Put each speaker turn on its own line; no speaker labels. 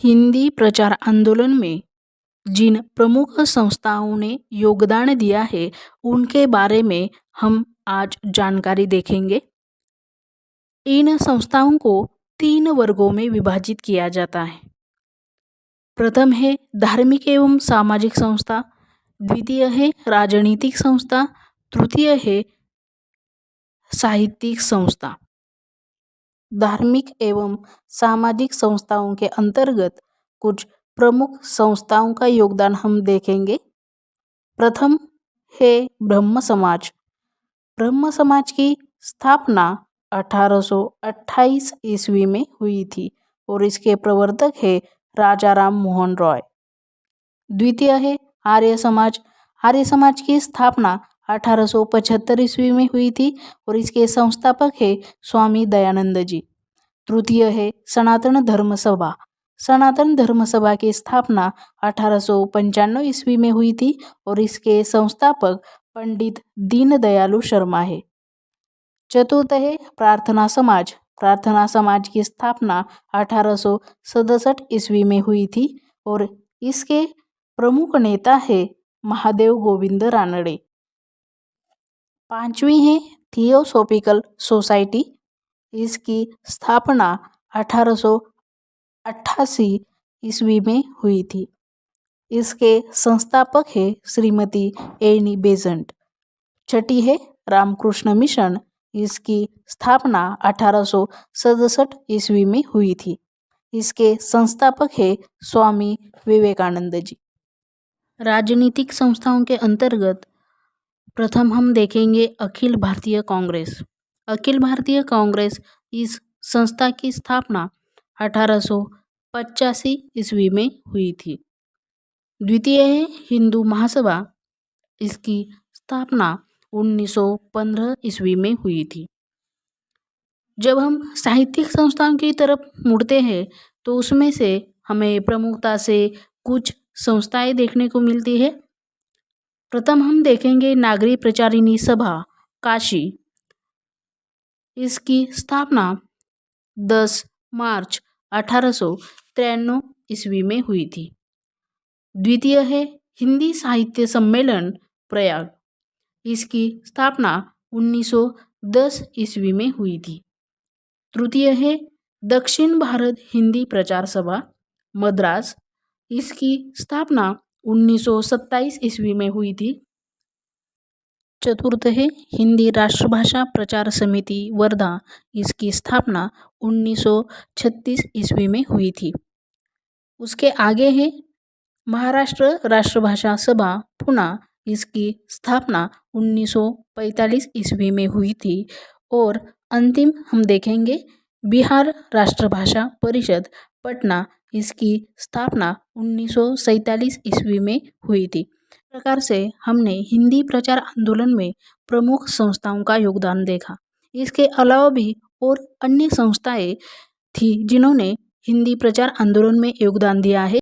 हिंदी प्रचार आंदोलन में जिन प्रमुख संस्थाओं ने योगदान दिया है उनके बारे में हम आज जानकारी देखेंगे। इन संस्थाओं को 3 वर्गों में विभाजित किया जाता है। प्रथम है धार्मिक एवं सामाजिक संस्था, द्वितीय है राजनीतिक संस्था, तृतीय है साहित्यिक संस्था। धार्मिक एवं सामाजिक संस्थाओं के अंतर्गत कुछ प्रमुख संस्थाओं का योगदान हम देखेंगे। प्रथम है ब्रह्म समाज। ब्रह्म समाज की स्थापना 1828 ईस्वी में हुई थी और इसके प्रवर्तक है राजा राम मोहन रॉय। द्वितीय है आर्य समाज। आर्य समाज की स्थापना 1875 ईस्वी में हुई थी और इसके संस्थापक है स्वामी दयानंद जी। तृतीय है सनातन धर्म सभा। सनातन धर्म सभा की स्थापना 1895 ईस्वी में हुई थी और इसके संस्थापक पंडित दीनदयालु शर्मा है। चतुर्थ है प्रार्थना समाज। प्रार्थना समाज की स्थापना 1867 ईस्वी में हुई थी और इसके प्रमुख नेता है महादेव गोविंद रानड़े। पांचवी है थियोसॉफिकल सोसाइटी। इसकी स्थापना 1888 ईस्वी में हुई थी। इसके संस्थापक है श्रीमती एनी बेजेंट। छठी है रामकृष्ण मिशन। इसकी स्थापना 1867 ईस्वी में हुई थी। इसके संस्थापक है स्वामी विवेकानंद जी। राजनीतिक संस्थाओं के अंतर्गत प्रथम हम देखेंगे अखिल भारतीय कांग्रेस। अखिल भारतीय कांग्रेस इस संस्था की स्थापना 1885 ईस्वी में हुई थी। द्वितीय है हिंदू महासभा। इसकी स्थापना 1915 ईस्वी में हुई थी। जब हम साहित्यिक संस्थाओं की तरफ मुड़ते हैं तो उसमें से हमें प्रमुखता से कुछ संस्थाएं देखने को मिलती है। प्रथम हम देखेंगे नागरी प्रचारिणी सभा काशी। इसकी स्थापना 10 मार्च 1893 ईस्वी में हुई थी। द्वितीय है हिंदी साहित्य सम्मेलन प्रयाग। इसकी स्थापना 1910 ईस्वी में हुई थी। तृतीय है दक्षिण भारत हिंदी प्रचार सभा मद्रास। इसकी स्थापना 1927 ईस्वी में हुई थी। चतुर्थ है हिंदी राष्ट्रभाषा प्रचार समिति वर्धा। इसकी स्थापना 1936 ईस्वी में हुई थी। उसके आगे है महाराष्ट्र राष्ट्रभाषा सभा पुणे। इसकी स्थापना 1945 ईस्वी में हुई थी। और अंतिम हम देखेंगे बिहार राष्ट्रभाषा परिषद पटना। इसकी स्थापना 1947 ईस्वी में हुई थी। इस प्रकार से हमने हिंदी प्रचार आंदोलन में प्रमुख संस्थाओं का योगदान देखा। इसके अलावा भी और अन्य संस्थाएं थी जिन्होंने हिंदी प्रचार आंदोलन में योगदान दिया है।